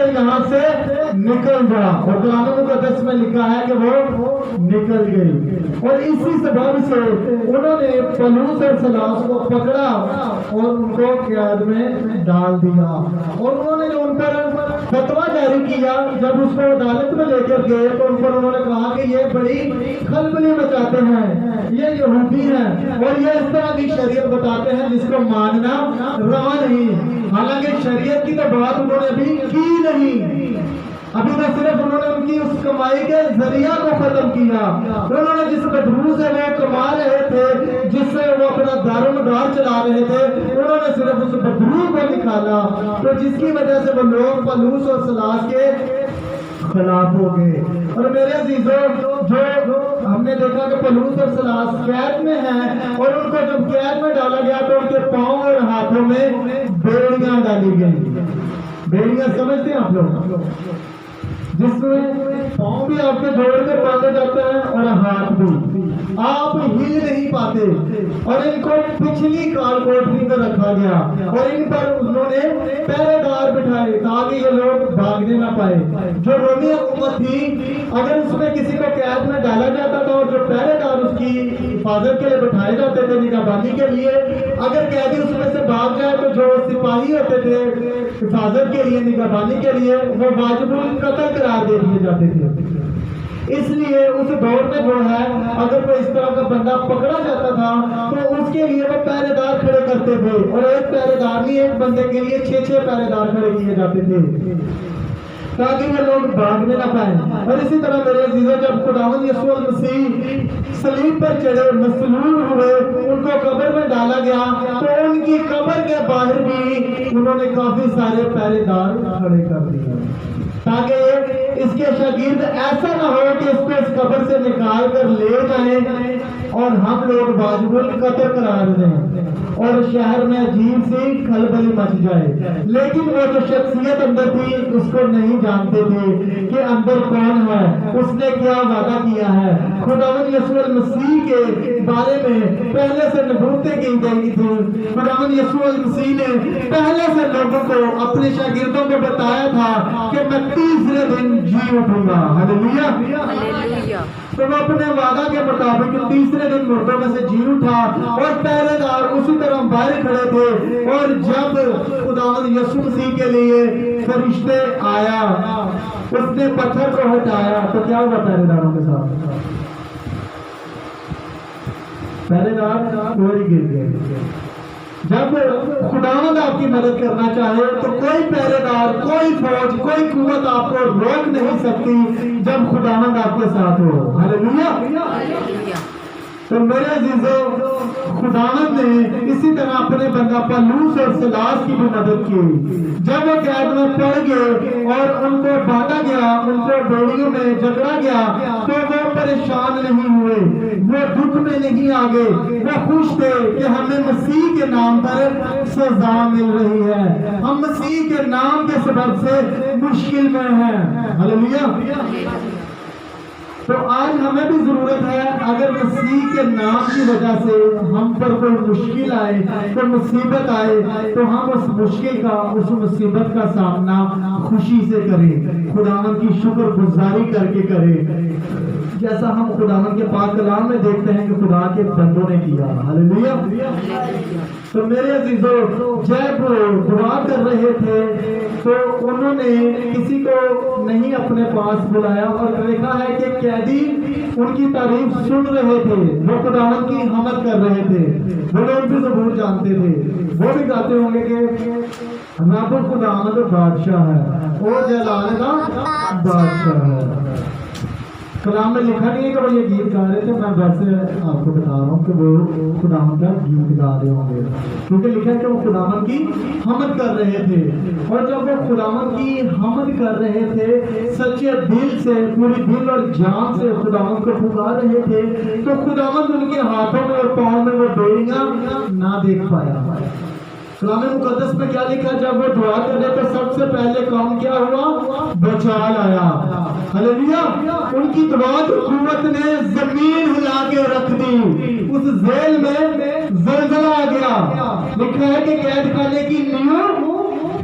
یہاں سے نکل جا، اور قرآن مقدس میں لکھا ہے کہ وہ نکل گئی۔ اور اسی سبب سے انہوں نے پولس اور سیلاس کو پکڑا اور ان کو قید میں ڈال دیا، اور انہوں نے جو ان پر فتویٰ جاری کیا، جب اس کو عدالت میں لے کر گئے تو ان پر انہوں نے کہا کہ یہ بڑی کھلبلی مچاتے ہیں، یہ یہودی ہیں، اور یہ اس طرح کی شریعت بتاتے ہیں جس کو ماننا روا نہیں۔ حالانکہ شریعت کی تو بات انہوں نے ابھی کی نہیں، ابھی تو صرف انہوں نے ان کی اس کمائی کے ذریعہ کو ختم کیا۔ انہوں نے جس بدبو سے وہ کما رہے تھے، جس سے وہ اپنا دار و مدار چلا رہے تھے، انہوں نے صرف اس بدبو کو نکالا، تو جس کی وجہ سے وہ لوگ پولس اور سیلاس کے خلاف ہو گئے۔ اور میرے عزیزوں، جو ہم نے دیکھا کہ پولس اور سیلاس قید میں ہیں، اور ان کو جب قید میں ڈالا گیا تو ان کے پاؤں اور ہاتھوں میں بیڑیاں ڈالی گئی۔ بیڑیاں سمجھتے ہیں آپ لوگ؟ جس میں پاؤں بھی آپ کے جوڑ کے باندھے جاتے ہیں اور ہاتھ بھی، آپ ہل نہیں پاتے، اور ان کو پچھلی کال کوٹری میں رکھا گیا، اور ان پر انہوں نے پہرے دار بٹھائے تاکہ یہ لوگ بھاگنے نہ پائے۔ جو رومی حکومت تھی، اگر اس میں کسی کو قید میں ڈالا جاتا تھا، اور جو پہرے دار اس کی حفاظت کے لیے بٹھائے جاتے تھے نگہبانی کے لیے، اگر قیدی اس میں سے بھاگ جائے تو جو سپاہی ہوتے تھے حفاظت کے لیے، نگہبانی کے لیے، وہ واجب القتل قرار دے دیے جاتے تھے۔ اس لیے اس دور میں جو ہے، اگر کوئی اس طرح کا بندہ پکڑا جاتا تھا تو اس کے لیے وہ پہرے دار کھڑے کرتے تھے، اور ایک پہرے دار نہیں، ایک بندے کے لیے 6 پہرے دار کھڑے کیے جاتے تھے تاکہ وہ لوگ بھاگنے نہ پائیں۔ اور اسی طرح میرے عزیزوں، جب خداوند یسوع مسیح صلیب پر چڑھے، مسلول ہوئے، ان کو قبر میں ڈالا گیا، تو ان کی قبر کے باہر بھی انہوں نے کافی سارے پہرے دار کھڑے کر دیے تاکہ اس کے شاگرد ایسا نہ ہو کہ اس کو اس قبر سے نکال کر لے جائیں اور ہم لوگ واجب القتل قرار دیں اور شہر میں عجیب سی کھلبلی مچ جائے۔ لیکن وہ جو شخصیت اندر تھی، اس کو نہیں جانتے تھے کہ اندر کون ہے، اس نے کیا وعدہ کیا ہے۔ خداوند یسوع مسیح کے بارے میں پہلے سے نبوتیں کی گئی تھی۔ خداوند یسوع مسیح نے پہلے سے لوگوں کو، اپنے شاگردوں کو بتایا تھا کہ میں تیسرے دن جی اٹھوں گا۔ ہلیلویہ۔ تو وہ اپنے وعدہ کے مطابق تیسرے دن مردوں میں سے جی اٹھا، اور پہرے دار اسی طرح باہر کھڑے تھے، اور جب خداوند یسوع مسیح کے لیے فرشتے آیا، اس نے پتھر کو ہٹایا، تو کیا ہوا پہرے داروں کے ساتھ؟ پہرے دار گوری گر گئے۔ جب خداوند آپ کی مدد کرنا چاہے تو کوئی پہرے دار، کوئی فوج، کوئی قوت آپ کو روک نہیں سکتی جب خداوند آپ کے ساتھ ہو۔ ہلیلویہ۔ تو میرے عزیزوں، خداوند نے اسی طرح اپنے بندہ پولس اور سیلاس کی بھی مدد کی۔ جب وہ قید میں پڑ گئے اور ان کو باندھا گیا، ان کو بیڑیوں میں جکڑا گیا، تو وہ پریشان نہیں ہوئے، وہ دکھ میں نہیں آگے، وہ خوش تھے کہ ہمیں مسیح کے نام پر سزا مل رہی ہے، ہم مسیح کے نام کے سبب سے مشکل میں ہیں۔ ہلیلویہ۔ تو آج ہمیں بھی ضرورت ہے، اگر مسیح کے نام کی وجہ سے ہم پر کوئی مشکل آئے، کوئی مصیبت آئے، تو ہم اس مشکل کا، اس مصیبت کا سامنا خوشی سے کریں، خداوند کی شکر گزاری کر کے کریں، جیسا ہم خداوند کے پاک کلام میں دیکھتے ہیں کہ خدا کے بندوں نے کیا۔ ہلیلویہ۔ تو میرے عزیزوں، جب دعا کر رہے تھے تو انہوں نے کسی کو نہیں اپنے پاس بلایا، اور دیکھا ہے کہ قیدی ان کی تعریف سن رہے تھے، وہ خداوند کی حمد کر رہے تھے، وہ لوگ بھی زبور جانتے تھے، وہ بھی گاتے ہوں گے کہ رب خداوند بادشاہ ہے، وہ جلال کا بادشاہ ہے۔ کلام میں لکھا نہیں ہے کہ وہ یہ گیت گا رہے تھے، میں ویسے آپ کو بتا رہا ہوں کہ وہ خداوند کا گیت گا رہے ہوں گے، کیونکہ لکھا ہے کہ وہ خداوند کی حمد کر رہے تھے، اور جب وہ خداوند کی حمد کر رہے تھے، سچے دل سے، پوری دل اور جان سے خداوند کو پکار رہے تھے، تو خداوند ان کے ہاتھوں میں اور پاؤں میں وہ بیڑیاں نہ دیکھ پایا۔ کلام مقدس میں کیا لکھا؟ جب وہ دعا کرنے تو سب سے پہلے کام کیا ہوا؟ بچال آیا۔ ہلیلویہ۔ ان کی دعا کی قوت نے زمین ہلا کے رکھ دی، اس ذیل میں زلزلہ آ گیا۔ لکھا ہے کہ قید خانے کی نیو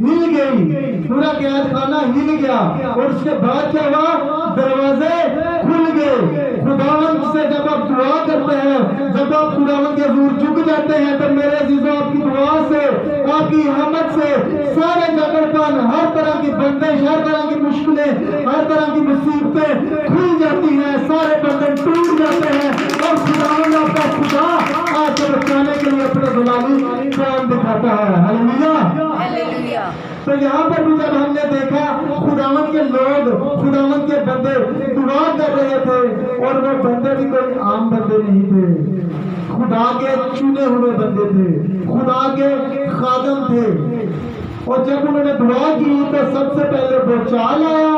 ہل گئی، پورا قید خانہ ہل گیا اور اس کے بعد کیا ہوا؟ دروازے کھل گئے۔ خداوند سے جب آپ دعا کرتے ہیں، جب آپ خداوند کے حضور جھک جاتے ہیں، تو میرے عزیزوں آپ کی دعا سے، آپ کی حمد سے سارے جگڑ پن، ہر طرح کی بندش، ہر طرح کی مشکلیں، ہر طرح کی مصیبتیں کھل جاتی ہیں، سارے بندن ٹوٹ جاتے ہیں اور خداوند آپ کا خدا آپ کو بچانے کے لیے اپنے جلالی کام دکھاتا ہے۔ ہلیلویہ۔ تو یہاں پر بھی جب ہم نے دیکھا خداوند کے لوگ، خداوند کے بندے دعا کر رہے تھے اور وہ بندے بھی کوئی عام بندے نہیں تھے، خدا کے چنے ہوئے بندے تھے، خدا کے خادم تھے۔ اور جب انہوں نے دعا کی تو سب سے پہلے بچال آیا،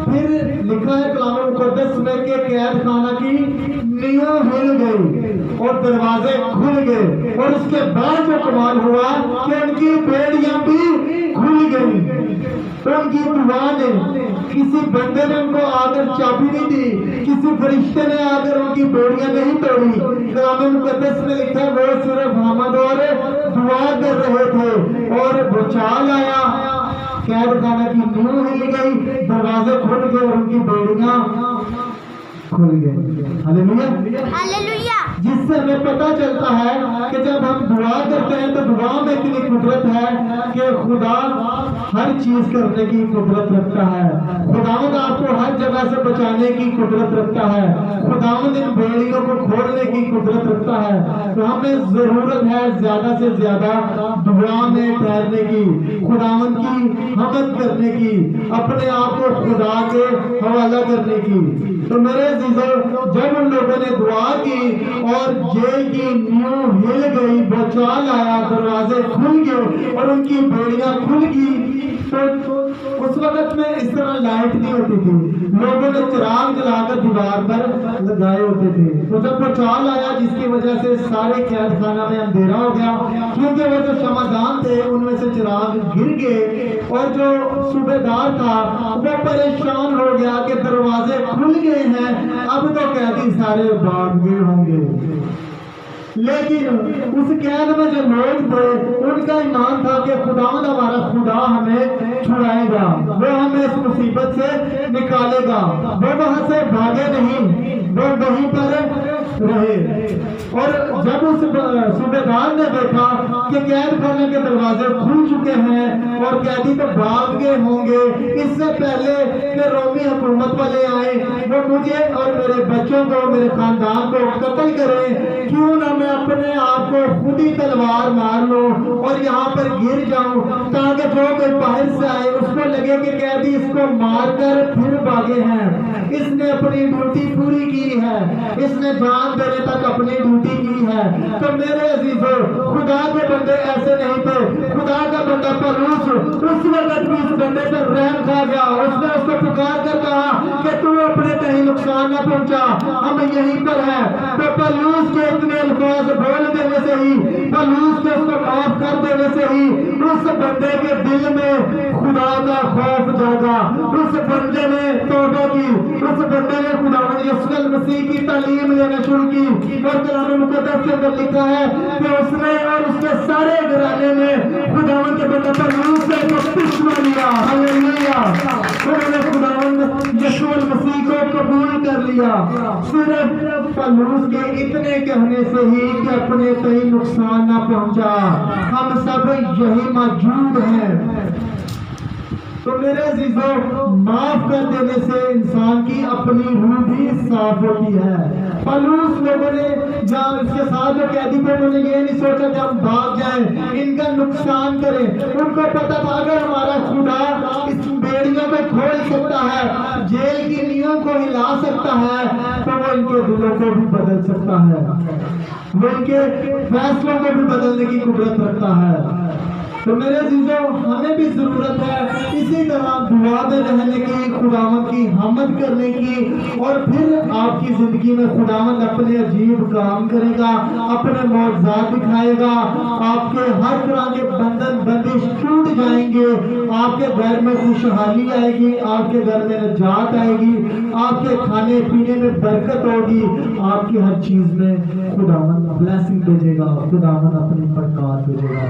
پھر لکھا ہے کلام مقدس میں کہ قید خانہ کی نیاں ہل گئی اور دروازے کھل گئے، اور اس کے بعد جو کمال ہوا کہ ان کی بیڑیاں بھی کھل گئی۔ تو ان کی دعا نے، کسی بندے نے ان کو آ کر چابی نہیں دی، کسی فرشتے نے آ کر ان کی بیڑیاں نہیں توڑی۔ کلام مقدس میں لکھا ہے وہ صرف حمد اور دعا کر رہے تھے اور بچال آیا، قید خانہ کی نیاں ہل گئی، دروازے کھل گئے اور ان کی بیڑیاں کھل گئے۔ ہلیلویہ۔ جس سے ہمیں پتہ چلتا ہے کہ جب ہم دعا کرتے ہیں تو دعا میں اتنی قدرت ہے کہ خدا ہر چیز کرنے کی قدرت رکھتا ہے۔ خداوند آپ کو ہر جگہ سے بچانے کی قدرت رکھتا ہے، خداوند ان بیڑیوں کو کھولنے کی قدرت رکھتا ہے۔ تو ہمیں ضرورت ہے زیادہ سے زیادہ دعا میں ٹھہرنے کی، خداوند کی حمد کرنے کی، اپنے آپ کو خدا کے حوالہ کرنے کی۔ تو میرے عزیزو، جب ان لوگوں نے دعا کی اور جیل کی نیاں ہل گئی، بچال آیا، دروازے کھل گئے اور ان کی بیڑیاں کھل گئی، تو اس وقت میں اس طرح لائٹ نہیں ہوتی تھی، لوگوں نے چراغ جلا کر دیوار پر لگائے ہوتے تھے۔ تو جب بچال آیا جس کی وجہ سے سارے قید خانہ میں اندھیرا ہو گیا، کیونکہ وہ جو شمعدان تھے ان میں سے چراغ گر گئے، اور جو صوبے دار تھا وہ پریشان ہو گیا کہ دروازے کھل گئے ہیں، اب تو قیدی سارے بھاگ گئے ہوں گے۔ لیکن اس قید میں جو لوگ تھے ان کا ایمان تھا کہ خداوند ہمارا خدا ہمیں چھڑائے گا، وہ ہمیں اس مصیبت سے نکالے گا، وہ وہاں سے بھاگے نہیں، وہ وہیں پر رہے۔ اور جب اس صوبے دار نے دیکھا کہ قید خانے کے دروازے کھل چکے ہیں اور قیدی تو بھاگ گئے ہوں گے، اس سے پہلے کہ رومی حکومت والے آئیں وہ مجھے اور میرے بچوں کو، میرے خاندان کو قتل کریں، کیوں نہ میں اپنے آپ کو خود ہی تلوار مار لوں اور یہاں پر گر جاؤں، تاکہ جو کوئی باہر سے آئے اس کو لگے کہ قیدی اس کو مار کر پھر بھاگے ہیں، اس نے اپنی ڈیوٹی پوری کی ہے، اس نے جان دینے تک اپنی ڈیوٹی کی ہے۔ تو میرے عزیزو، خدا کے بندے ایسے نہیں تھے۔ خدا کا بندہ پولس اس وقت بھی اس بندے پر رحم کھا گیا، اس نے اس کو پکار کر کہا کہ تو اپنے کہیں نقصان نہ پہنچا، ہم یہیں پر ہیں۔ تو پولس کے اتنے الفاظ بول دینے سے ہی، پولس کے اس کو معاف کر دینے سے ہی اس بندے کے دل میں خدا کا خوف جاگا، اس بندے نے توبہ کی، اس بندے نے خداوند یسوع المسیح کی تعلیم لینا شروع کی، اور کلام مقدس کے اندر لکھا ہے کہ اس نے اور اس کے سارے گھرانے نے خداوند کے بندے پولس سے بپتسمہ لیا۔ ہلیلویہ۔ انہوں نے خداوند یسوع المسیح کو قبول کر لیا، صرف پولس کے اتنے کہنے سے ہی کہ اپنے کہیں نقصان نہ پہنچا۔ ہم سب یہی موجود ہیں۔ تو میرے عزیزو، معاف کر دینے سے انسان کی اپنی روح بھی صاف ہوتی ہے۔ پولس لوگوں نے جہاں اس کے ساتھ جو قیدی تھے انہوں نے یہ نہیں سوچا کہ ہم بھاگ جائیں، ان کا نقصان کریں، ان کو پتا تھا اگر ہمارا خدا اس بیڑیوں کو کھول سکتا ہے، جیل کی نیوں کو ہلا سکتا ہے، تو وہ ان کے دلوں کو بھی بدل سکتا ہے، وہ ان کے فیصلوں کو بھی بدلنے کی قدرت رکھتا ہے۔ تو میرے عزیزو، ہمیں بھی ضرورت ہے اسی طرح دعا میں رہنے کی، خداوند کی حمد کرنے کی، اور پھر آپ کی زندگی میں خداوند اپنے عجیب کام کرے گا، اپنے معجزات دکھائے گا، آپ کے ہر طرح کے بندن بندش ٹوٹ جائیں گے، آپ کے گھر میں خوشحالی آئے گی، آپ کے گھر میں نجات آئے گی، آپ کے کھانے پینے میں برکت ہوگی، آپ کی ہر چیز میں خداوند بلیسنگ بھیجے گا، خداوند اپنی برکات بھیجے گا۔